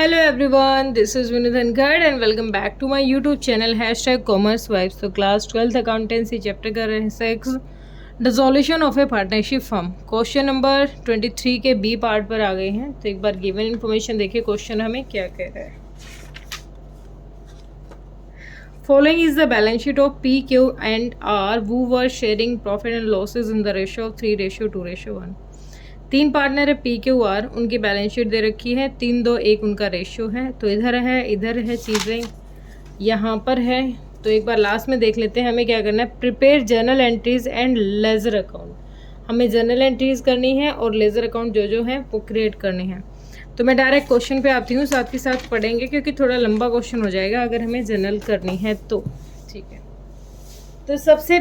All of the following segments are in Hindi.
Hello everyone, this is Vinod Dhankar and welcome back to my YouTube channel #Commerce Vibes। तो क्लास 12th अकाउंटेंसी चैप्टर कर रहे हैं 6 dissolution of A partnership firm. Question number 23 के बी पार्ट पर आ गए हैं। तो एक बार गिवन इन्फॉर्मेशन देखिए क्वेश्चन हमें क्या कह रहा है। Following is the balance sheet of P Q and R who were sharing profit and losses in the ratio of 3:2:1। तीन पार्टनर है पी क्यू आर, उनकी बैलेंस शीट दे रखी है 3:2:1 उनका रेशियो है। तो इधर है चीज़ें यहाँ पर है। तो एक बार लास्ट में देख लेते हैं हमें क्या करना है। Prepare journal entries and ledger account, हमें जर्नल एंट्रीज करनी है और लेजर अकाउंट जो है वो क्रिएट करने हैं। तो मैं डायरेक्ट क्वेश्चन पे आती हूँ, साथ ही साथ पढ़ेंगे क्योंकि थोड़ा लंबा क्वेश्चन हो जाएगा अगर हमें जर्नल करनी है तो। ठीक है, तो सबसे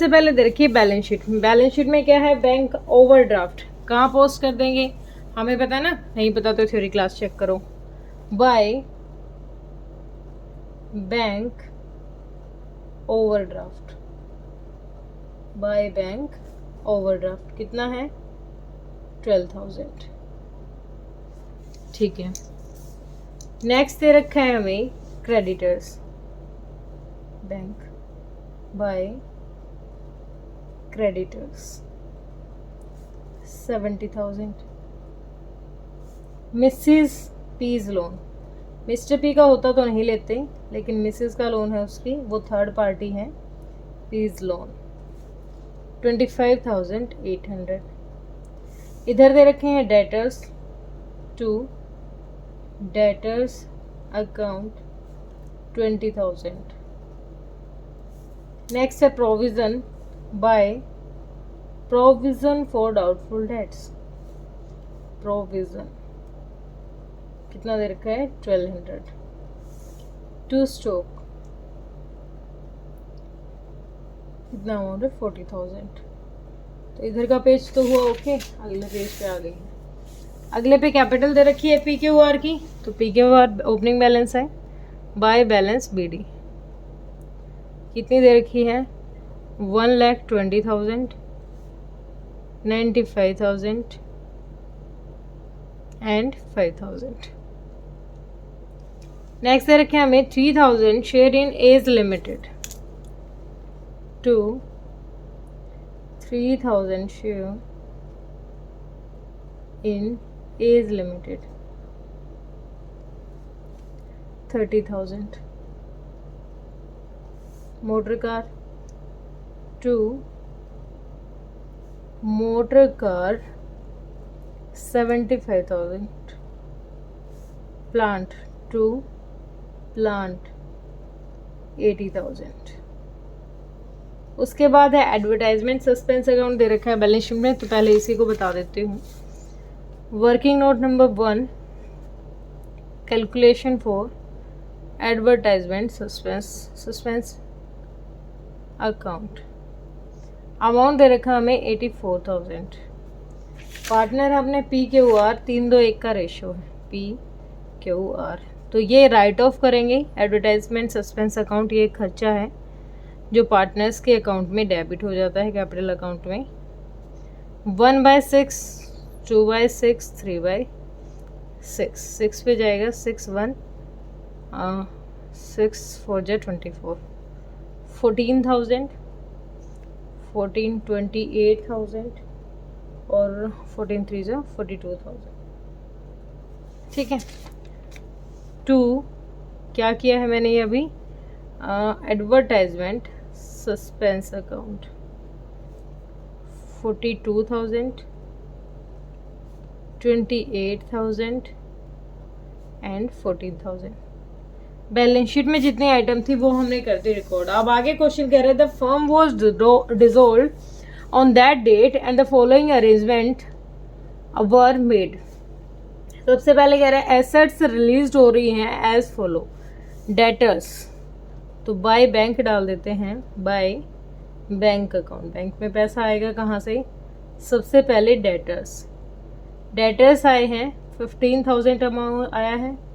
पहले देखिए बैलेंस शीट। बैलेंस शीट में क्या है, बैंक ओवरड्राफ्ट कहाँ पोस्ट कर देंगे हमें पता ना, नहीं पता तो थ्योरी क्लास चेक करो। By bank overdraft, by bank overdraft कितना है 12,000। ठीक है, नेक्स्ट दे रखा है हमें creditors, bank by creditors 70,000। Mrs P's loan, Mr P का होता तो नहीं लेते लेकिन मिसेस का लोन है उसकी, वो थर्ड पार्टी है, पीज लोन 25,800। इधर दे रखे हैं debtors to debtors account 20,000। Next है provision by provision for doubtful debts, provision कितना दे रखा है 1200। टू स्टॉक कितना अमाउंट है 40,000। तो इधर का पेज तो हुआ ओके, अगले पेज पे आ गई है। अगले पे कैपिटल दे रखी है पी क्यू आर की, तो P Q R opening balance है, बाय बैलेंस बी डी कितनी दे रखी है 1,20,000, 95,000 एंड 5,000। नेक्स्ट दे रखे हमें 3,000 share in H limited, to 3,000 share in H limited 30,000। Motor car to motor car 75,000। Plant to plant 80,000। उसके बाद है एडवर्टाइजमेंट सस्पेंस अकाउंट दे रखा है बैलेंस शीट में, तो पहले इसी को बता देती हूँ। Working note number 1, calculation for advertisement suspense account, amount दे रखा हमें 84,000। पार्टनर हमने पी क्यू आर 3:2:1 का रेशो है, पी क्यू आर। तो ये राइट ऑफ करेंगे एडवर्टाइजमेंट सस्पेंस अकाउंट, ये खर्चा है जो पार्टनर्स के अकाउंट में डेबिट हो जाता है कैपिटल अकाउंट में। 1/6, 2/6, 3/6, 6 पे जाएगा 6 1 6 4 24, 14,000, 14 28,000 और 14 3 42,000। ठीक है, टू क्या किया है मैंने ये अभी, advertisement suspense account 42,000, 28,000 and 14,000। Balance sheet में जितनी आइटम थी वो हमने कर दी रिकॉर्ड। अब आगे क्वेश्चन कह रहे थे firm was dissolved on that date and the following arrangement were made. सबसे पहले कह रहे हैं एसेट्स रिलीज हो रही हैं एज फॉलो। डेटर्स तो बाय बैंक डाल देते हैं, बाय बैंक अकाउंट, बैंक में पैसा आएगा कहाँ से, सबसे पहले डेटर्स आए हैं 15,000 अमाउंट आया है।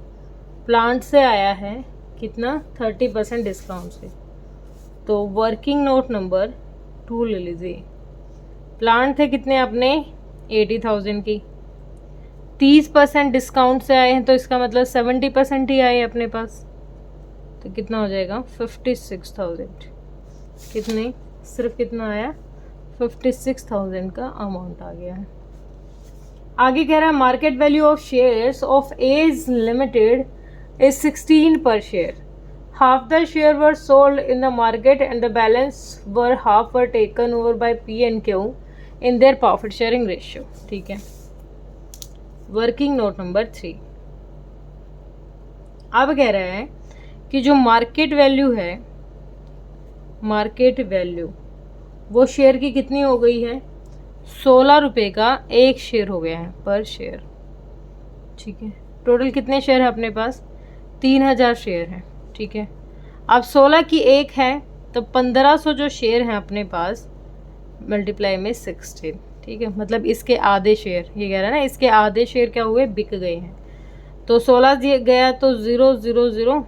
प्लांट से आया है कितना 30% डिस्काउंट से, तो वर्किंग नोट नंबर 2 ले लीजिए। प्लांट थे कितने अपने 80,000 की, 30% डिस्काउंट से आए हैं तो इसका मतलब 70% ही आए अपने पास। तो कितना हो जाएगा 56,000। कितने, सिर्फ कितना आया 56,000 का अमाउंट आ गया है। आगे कह रहा है market value of shares of H limited is 16 per share. Half the share were sold in the market and the balance were half were taken over by P and Q in their profit sharing ratio. ठीक है, वर्किंग नोट नंबर 3। अब कह रहा है कि जो मार्केट वैल्यू है, मार्केट वैल्यू वो शेयर की कितनी हो गई है, 16 रुपये का एक शेयर हो गया है पर शेयर। ठीक है, टोटल कितने शेयर है अपने पास, 3000 शेयर हैं। ठीक है, अब 16 की एक है तो 1500 जो शेयर हैं अपने पास मल्टीप्लाई में 16। ठीक है, मतलब इसके आधे शेयर, ये कह रहा है ना इसके आधे शेयर क्या हुए, बिक गए हैं। तो 16 दिए गया तो 0 0 0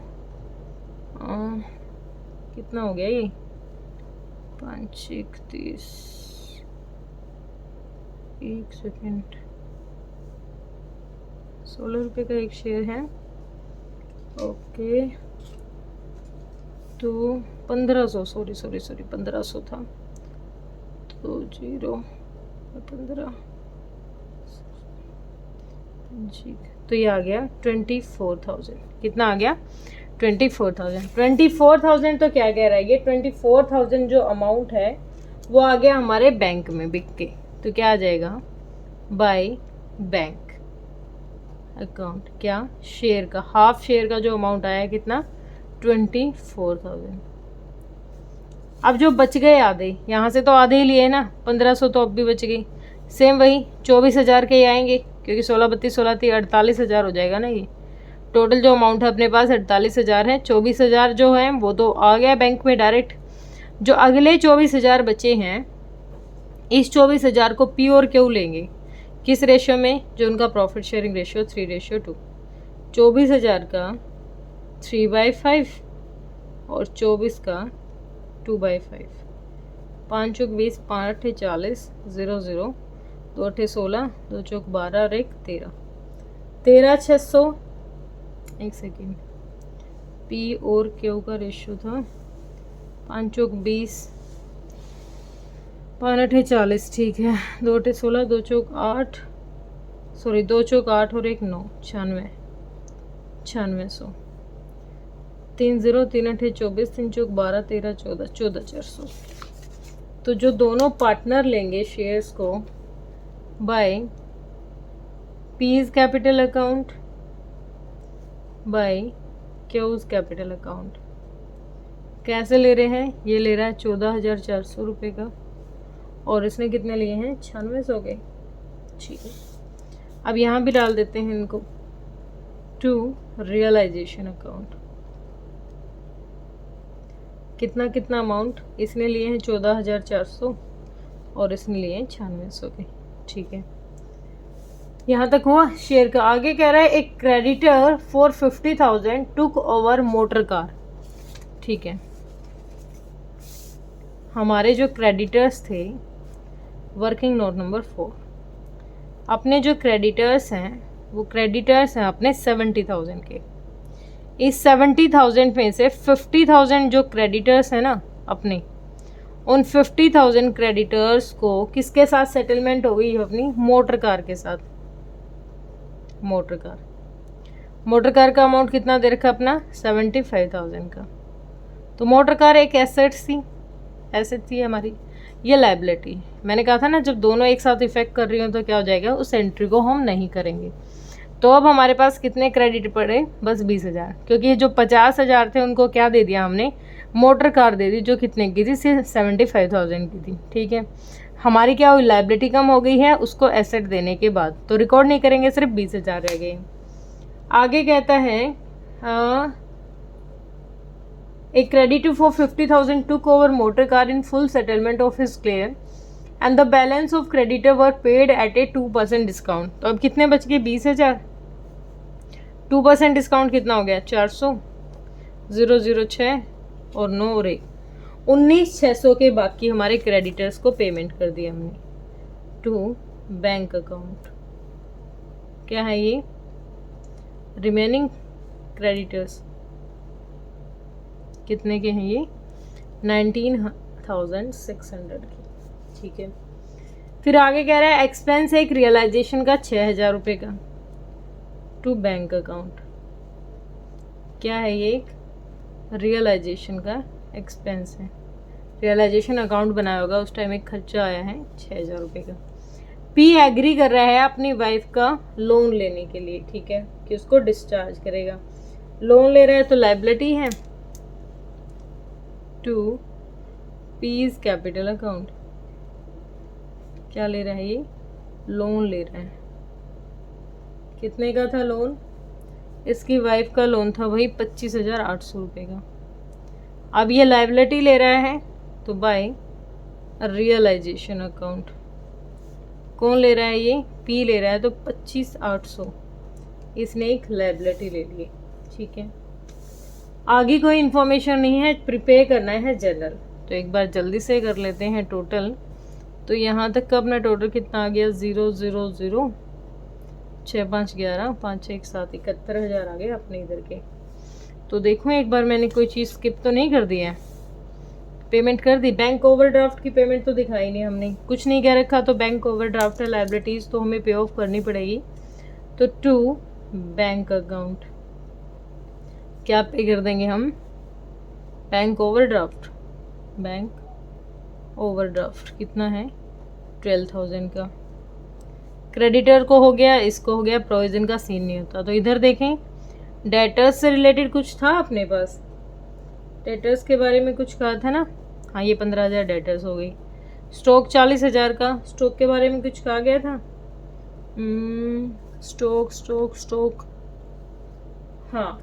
कितना हो गया ये 5 31, एक सेकेंड, 16 रुपये का एक शेयर है। ओके, तो 1500, सॉरी 1500 था, तो 0 15, तो ये आ गया 24,000। कितना आ गया 24,000। 24,000 तो क्या कह रहा है ये, 24,000 जो अमाउंट है वो आ गया हमारे बैंक में बिक के। तो क्या आ जाएगा, बाय बैंक अकाउंट, क्या शेयर का, हाफ शेयर का जो अमाउंट आया कितना 24,000। अब जो बच गए आधे, यहाँ से तो आधे ही लिए ना, 1500 तो अब भी बच गई, सेम वही 24,000 के ही आएंगे क्योंकि 16 32 16 30 48,000 हो जाएगा ना। ये टोटल जो अमाउंट है अपने पास 48,000 है, 24,000 जो है वो तो आ गया बैंक में डायरेक्ट। जो अगले 24,000 बचे हैं, इस 24,000 को पी और क्यू लेंगे, किस रेशियो में, जो उनका प्रॉफिट शेयरिंग रेशियो 3:2। 24,000 का 3/5 और 24 का 2/5। 5 चौक 20, 5 8 40, 0 0, 2 8 16, 2 चौक 12 और 1 13, 13,600। एक सेकेंड, पी और क्यू का रेशियो था 5 चौक 20, 5 8 40। ठीक है, 2 8 16, 2 चौक 8, सॉरी 2 चौक 8 और 1 9, 96, 9600। 3 0, 3 8 24, 3 चौक 12, 13 14, 14,400। तो जो दोनों पार्टनर लेंगे शेयर्स को by P's capital account by Q's capital account, कैसे ले रहे हैं, ये ले रहा है 14,400 रुपये का और इसने कितने लिए हैं 9600 के। ठीक है, अब यहाँ भी डाल देते हैं इनको, टू रियलाइजेशन अकाउंट। कितना कितना अमाउंट, इसने लिए हैं 14,400 और इसने लिए हैं 9600 के। ठीक है, यहाँ तक हुआ शेयर का। आगे कह रहा है एक creditor for 50,000 took over motor car. ठीक है, हमारे जो क्रेडिटर्स थे, वर्किंग नोट नंबर 4, अपने जो क्रेडिटर्स हैं वो क्रेडिटर्स हैं अपने 70,000 के। इस 70,000 में से 50,000 जो क्रेडिटर्स हैं ना अपने, उन 50,000 क्रेडिटर्स को किसके साथ सेटलमेंट हो गई, अपनी मोटर कार के साथ। मोटर कार का अमाउंट कितना दे रखा अपना 75,000 का। तो मोटर कार एक एसेट थी हमारी, ये लायबिलिटी। मैंने कहा था ना जब दोनों एक साथ इफेक्ट कर रही हो तो क्या हो जाएगा, उस एंट्री को हम नहीं करेंगे। तो अब हमारे पास कितने क्रेडिट पड़े, बस 20,000, क्योंकि जो 50,000 थे उनको क्या दे दिया हमने, मोटर कार दे दी, जो कितने की थी, 75,000 की थी। ठीक है, हमारी क्या हुई, लायबिलिटी कम हो गई है उसको एसेट देने के बाद, तो रिकॉर्ड नहीं करेंगे, सिर्फ 20,000 रह गए। आगे कहता है एक creditor for 50,000 took over motor car in full settlement of his claim and the balance of creditor were paid at a 2% discount. तो अब कितने बच गए 20,000, 2% डिस्काउंट कितना हो गया 400, 0 0 6 और 9 और 1, 19,600 के बाकी हमारे क्रेडिटर्स को पेमेंट कर दिया हमने टू बैंक अकाउंट। क्या है ये, रिमेनिंग क्रेडिटर्स कितने के हैं ये, 19,600 के। ठीक है, फिर आगे कह रहा है एक्सपेंस एक रियलाइजेशन का 6,000 रुपये का टू बैंक अकाउंट। क्या है ये, एक रियलाइजेशन का एक्सपेंस है, रियलाइजेशन अकाउंट बनाया होगा उस टाइम एक खर्चा आया है 6,000 रुपये का। पी एग्री कर रहा है अपनी वाइफ का लोन लेने के लिए, ठीक है, कि उसको डिस्चार्ज करेगा। लोन ले रहा है तो लाइबिलिटी है टू पीज कैपिटल अकाउंट। क्या ले रहा है ये, लोन ले रहा है। कितने का था लोन, इसकी वाइफ का लोन था वही 25,800 रुपये का। अब ये लाइबिलिटी ले रहा है तो बाय रियलाइजेशन अकाउंट। कौन ले रहा है ये, पी ले रहा है, तो 25,800 इसने एक लाइबिलिटी ले ली। ठीक है, आगे कोई इन्फॉर्मेशन नहीं है, प्रिपेयर करना है जनरल। तो एक बार जल्दी से कर लेते हैं टोटल। तो यहाँ तक का अपना टोटल कितना आ गया, 0 0 0 6 5 11 5 6 1 7 71,000 आ गए अपने इधर के। तो देखो एक बार मैंने कोई चीज़ स्किप तो नहीं कर दी है, पेमेंट कर दी। बैंक ओवरड्राफ्ट की पेमेंट तो दिखाई नहीं हमने, कुछ नहीं कह रखा, तो बैंक ओवरड्राफ्ट है लाइबिलिटीज़ तो हमें पे ऑफ करनी पड़ेगी। तो टू बैंक अकाउंट क्या पे कर देंगे हम, बैंक ओवरड्राफ्ट। बैंक ओवरड्राफ्ट कितना है, 12,000 का। क्रेडिटर को हो गया, इसको हो गया, प्रोविजन का सीन नहीं होता। तो इधर देखें, डेटर्स से रिलेटेड कुछ था अपने पास, डेटर्स के बारे में कुछ कहा था ना, हाँ ये 15,000 डेटर्स हो गई। स्टॉक 40,000 का, स्टॉक के बारे में कुछ कहा गया था, स्टॉक स्टॉक स्टॉक, हाँ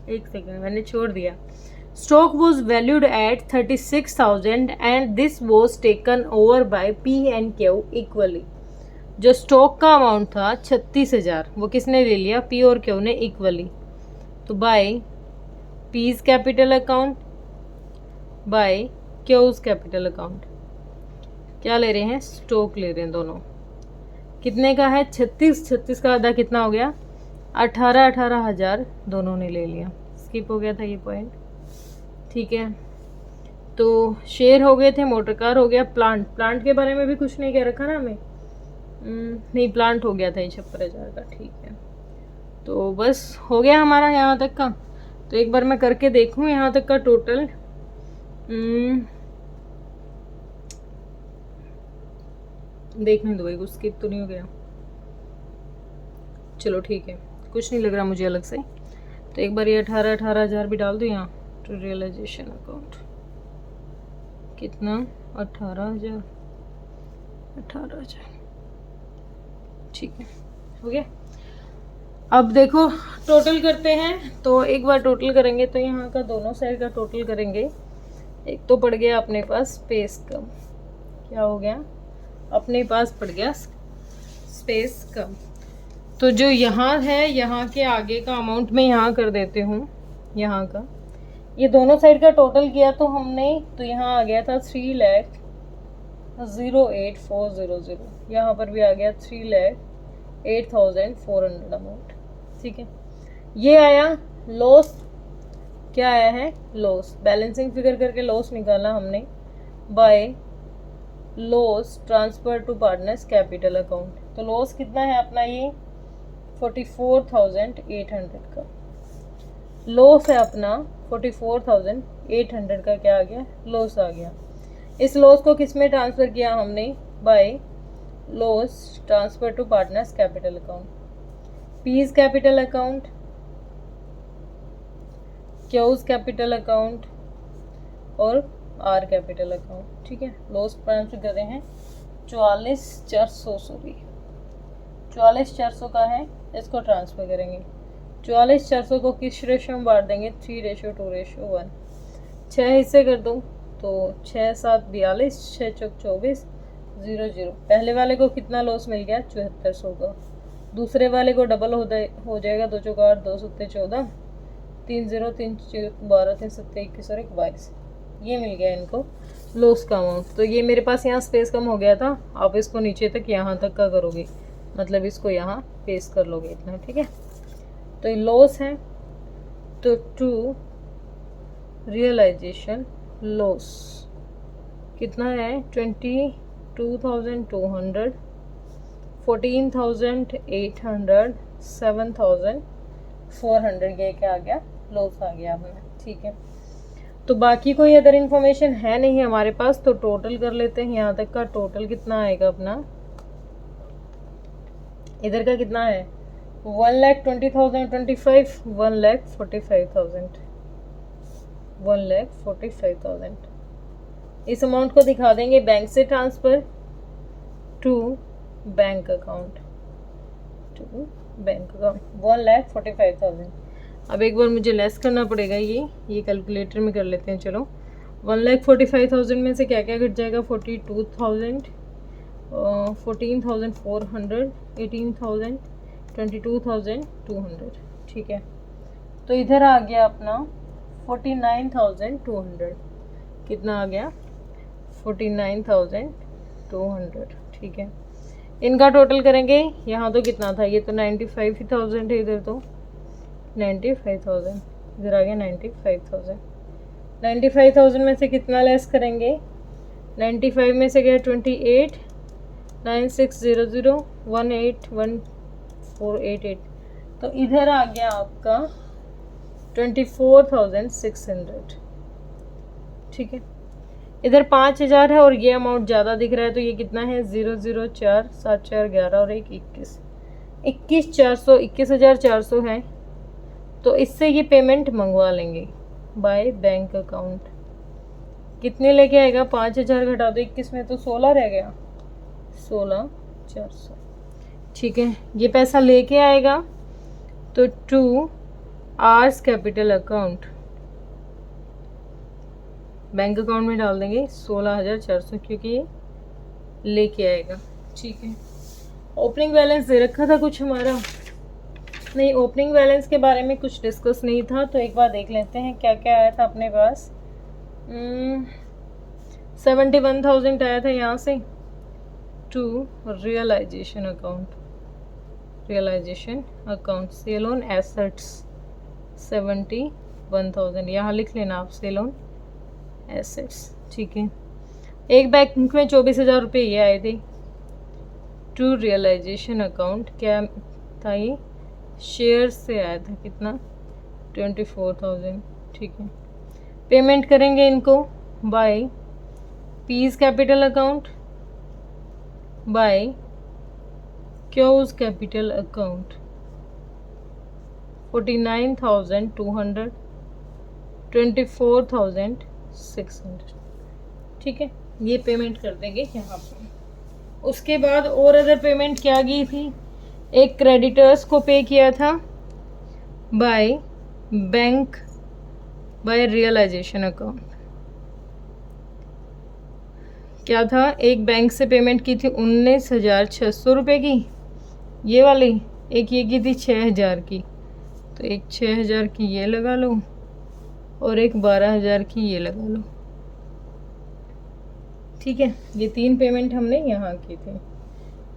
एक सेकेंड मैंने छोड़ दिया। Stock was valued at 36,000 and this was taken over by P and Q equally. जो स्टॉक का अमाउंट था 36,000 वो किसने ले लिया, पी और क्यू ने इक्वली। तो by P's capital account by Q's capital account क्या ले रहे हैं, स्टॉक ले रहे हैं दोनों। कितने का है, 36 का आधा कितना हो गया, 18,000 दोनों ने ले लिया। स्किप हो गया था ये पॉइंट। ठीक है, तो शेयर हो गए थे, मोटर कार हो गया, प्लांट के बारे में भी कुछ नहीं कह रखा ना हमें, नहीं प्लांट हो गया था ये 56,000 का। ठीक है, तो बस हो गया हमारा यहाँ तक का। तो एक बार मैं करके देखूँ यहाँ तक का टोटल। देखने दो भाई, कुछ स्किप तो नहीं हो गया। चलो ठीक है, कुछ नहीं लग रहा मुझे अलग से। तो एक बार ये 18,000 भी डाल दो यहाँ टू रियलाइजेशन अकाउंट। कितना, 18,000। ठीक है, हो गया। अब देखो टोटल करते हैं। तो एक बार टोटल करेंगे तो यहाँ का दोनों साइड का टोटल करेंगे। एक तो पड़ गया अपने पास स्पेस कम, क्या हो गया, अपने पास पड़ गया स्पेस कम। तो जो यहाँ है, यहाँ के आगे का अमाउंट मैं यहाँ कर देती हूँ, यहाँ का ये दोनों साइड का टोटल किया तो हमने, तो यहाँ आ गया था 3,08,400। यहाँ पर भी आ गया 3,08,400 अमाउंट। ठीक है, ये आया लॉस। क्या आया है, लॉस। बैलेंसिंग फिगर करके लॉस निकाला हमने by loss transfer to partners capital account. तो लॉस कितना है अपना, ये 44,800 का लॉस है अपना। 44,800 का क्या आ गया, लॉस आ गया। इस लॉस को किस में ट्रांसफ़र किया हमने, by loss transfer to partners capital account. P's capital account, Q's capital account और आर कैपिटल अकाउंट। ठीक है, लॉस ट्रांसफर कर रहे हैं 44,400 का है, इसको ट्रांसफ़र करेंगे। 44,400 को किस रेशो में बांट देंगे, 3:2:1। 6 हिस्से कर दूँ तो 6 7 42, 6 चौक 24, 0 0। पहले वाले को कितना लॉस मिल गया, 7400 का। दूसरे वाले को डबल हो जाएगा, 2 चौक 8, 2 सत्ते 14, 3 0, 3 12, 3 सत्ते 21 और 1 22। ये मिल गया इनको लॉस का अमाउंट। तो ये मेरे पास यहाँ स्पेस कम हो गया था, आप इसको नीचे तक यहाँ तक का करोगे, मतलब इसको यहाँ पेस्ट कर लोगे इतना, ठीक है। तो ये लॉस है, तो टू रियलाइजेशन लॉस कितना है 22,200, 14,800, 7,400, ये क्या आ गया लॉस आ गया हमें, ठीक है। तो बाकी कोई अदर इन्फॉर्मेशन है नहीं हमारे पास, तो टोटल कर लेते हैं। यहाँ तक का टोटल कितना आएगा अपना, इधर का कितना है 1,20,025, 1,45,000, 1,45,000। इस अमाउंट को दिखा देंगे बैंक से ट्रांसफ़र टू बैंक अकाउंट, 1,45,000। अब एक बार मुझे लेस करना पड़ेगा, ये कैलकुलेटर में कर लेते हैं। चलो 1,45,000 में से क्या क्या घट जाएगा, 42,000, 14,400, 18,000, 22,200, ठीक है। तो इधर आ गया अपना 49,200, कितना आ गया 49,200, ठीक है। इनका टोटल करेंगे, यहाँ तो कितना था, ये तो 95,000 है, इधर तो 95,000, इधर आ गया 95,000। 95,000 में से कितना लेस करेंगे, 95 में से गया 28, 9600, 181488, तो इधर आ गया आपका 24,600, ठीक है। इधर 5,000 है और ये अमाउंट ज़्यादा दिख रहा है, तो ये कितना है 004, 7 4 11 और 1 21, 21,400, 21,400 है। तो इससे ये पेमेंट मंगवा लेंगे बाय बैंक अकाउंट। कितने लेके आएगा, 5,000 घटा दो 21 में तो 16 रह गया, 16,400, ठीक है। ये पैसा लेके आएगा तो to R's capital account, bank account में डाल देंगे 16,400, क्योंकि ये लेके आएगा, ठीक है। ओपनिंग बैलेंस दे रखा था कुछ हमारा, नहीं ओपनिंग बैलेंस के बारे में कुछ डिस्कस नहीं था, तो एक बार देख लेते हैं क्या क्या आया था अपने पास। 71,000 आया था यहाँ से to realisation account, realisation account sale on assets 71,000, यहाँ लिख लेना आप सेल ऑन एसेट्स, ठीक है। एक बैंक में 24,000 रुपये ये आए थे टू रियलाइजेशन अकाउंट, क्या था ये शेयर से आया था, कितना 24,000, ठीक है। पेमेंट करेंगे इनको by P's capital account, by Q's capital account 49,200, 24,600, ठीक है। ये पेमेंट कर देंगे यहाँ पर। उसके बाद और अदर पेमेंट क्या गई थी, एक क्रेडिटर्स को पे किया था by bank, by realisation account. क्या था, एक बैंक से पेमेंट की थी 19,600 रुपये की, ये वाली, एक ये की थी 6,000 की, तो एक 6,000 की ये लगा लो और एक 12,000 की ये लगा लो, ठीक है। ये 3 पेमेंट हमने यहाँ की थी,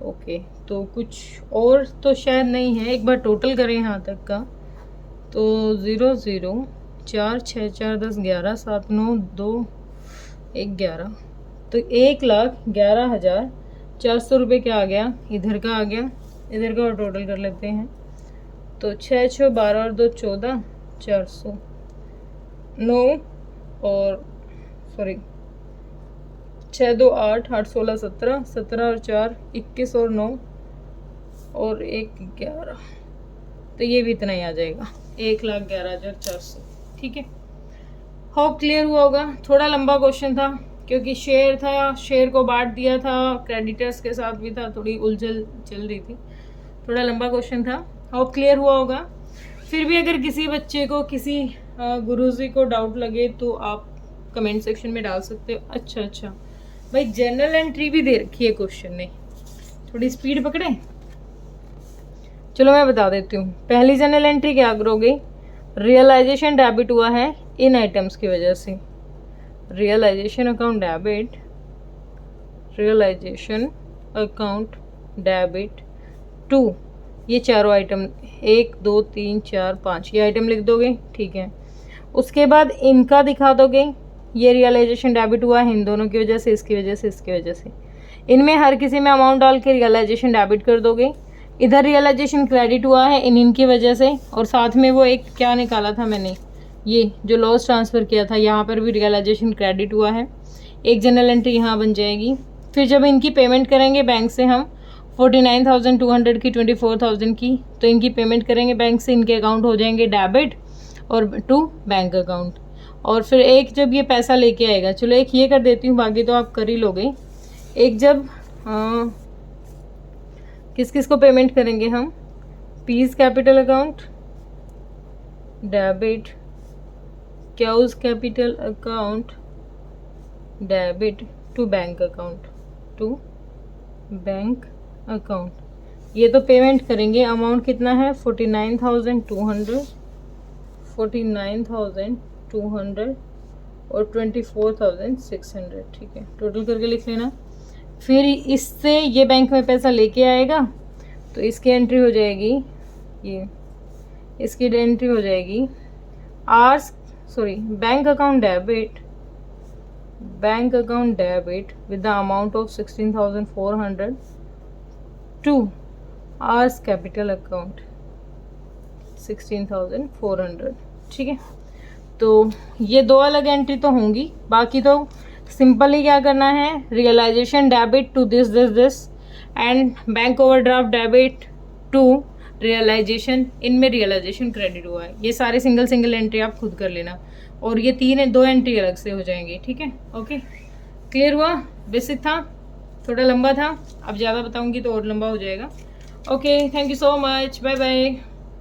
ओके। तो कुछ और तो शायद नहीं है, एक बार टोटल करें यहाँ तक का, तो 0 0 4 6 4 10 11 7 9 2 1 11, तो 1,11,400 रुपये क्या आ गया, इधर का आ गया, इधर का और टोटल कर लेते हैं। तो 6 6 12 और 2 14, 400, 9 और सॉरी 6 2 8 8 16 17, 17 और 4 21 और 9 और 1 11, तो ये भी इतना ही आ जाएगा 1,11,400, ठीक है। होप क्लियर हुआ होगा। थोड़ा लंबा क्वेश्चन था क्योंकि शेयर था, शेयर को बांट दिया था, क्रेडिटर्स के साथ भी था, थोड़ी उलझन चल रही थी, थोड़ा लंबा क्वेश्चन था। होप क्लियर हुआ होगा। फिर भी अगर किसी बच्चे को, किसी गुरुजी को डाउट लगे तो आप कमेंट सेक्शन में डाल सकते हो। अच्छा भाई, जनरल एंट्री भी दे रखी है क्वेश्चन ने, थोड़ी स्पीड पकड़े। चलो मैं बता देती हूँ। पहली जनरल एंट्री क्या करोगे, रियलाइजेशन डेबिट हुआ है इन आइटम्स की वजह से, realisation account debit, realisation account debit 2, ये चारों आइटम 1 2 3 4 5 ये आइटम लिख दोगे, ठीक है। उसके बाद इनका दिखा दोगे, ये रियलाइजेशन डेबिट हुआ है इन दोनों की वजह से, इसकी वजह से, इसकी वजह से। इनमें हर किसी में अमाउंट डाल के रियलाइजेशन डेबिट कर दोगे। इधर रियलाइजेशन क्रेडिट हुआ है इनकी वजह से, और साथ में वो एक क्या निकाला था मैंने, ये जो लॉस ट्रांसफ़र किया था, यहाँ पर भी रियलाइजेशन क्रेडिट हुआ है। एक जनरल एंट्री यहाँ बन जाएगी। फिर जब इनकी पेमेंट करेंगे बैंक से हम 49,200 की 24,000 की, तो इनकी पेमेंट करेंगे बैंक से, इनके अकाउंट हो जाएंगे डेबिट और टू बैंक अकाउंट। और फिर एक जब ये पैसा लेके आएगा, चलो एक ये कर देती हूँ, बाकी तो आप कर ही लोगे। एक जब किस किस को पेमेंट करेंगे हम, P's capital account debit, Q's capital account debit to bank account, to bank account. ये तो पेमेंट करेंगे। अमाउंट कितना है 49,200, 49,200 और 24,600, ठीक है, टोटल करके लिख लेना। फिर इससे ये बैंक में पैसा लेके आएगा, तो इसकी एंट्री हो जाएगी, ये इसकी एंट्री हो जाएगी bank account debit with the amount of 16,400 to R's capital account 16,400, ठीक है। तो ये दो अलग एंट्री तो होंगी, बाकी तो सिंपली क्या करना है, realisation debit to this and bank overdraft debit to realisation, इनमें रियलाइजेशन क्रेडिट हुआ है। ये सारे सिंगल एंट्री आप खुद कर लेना, और ये दो एंट्री अलग से हो जाएंगी, ठीक है। ओके, क्लियर हुआ? बेसिक था, थोड़ा लंबा था, अब ज़्यादा बताऊंगी तो और लंबा हो जाएगा। Okay, thank you so much, bye bye.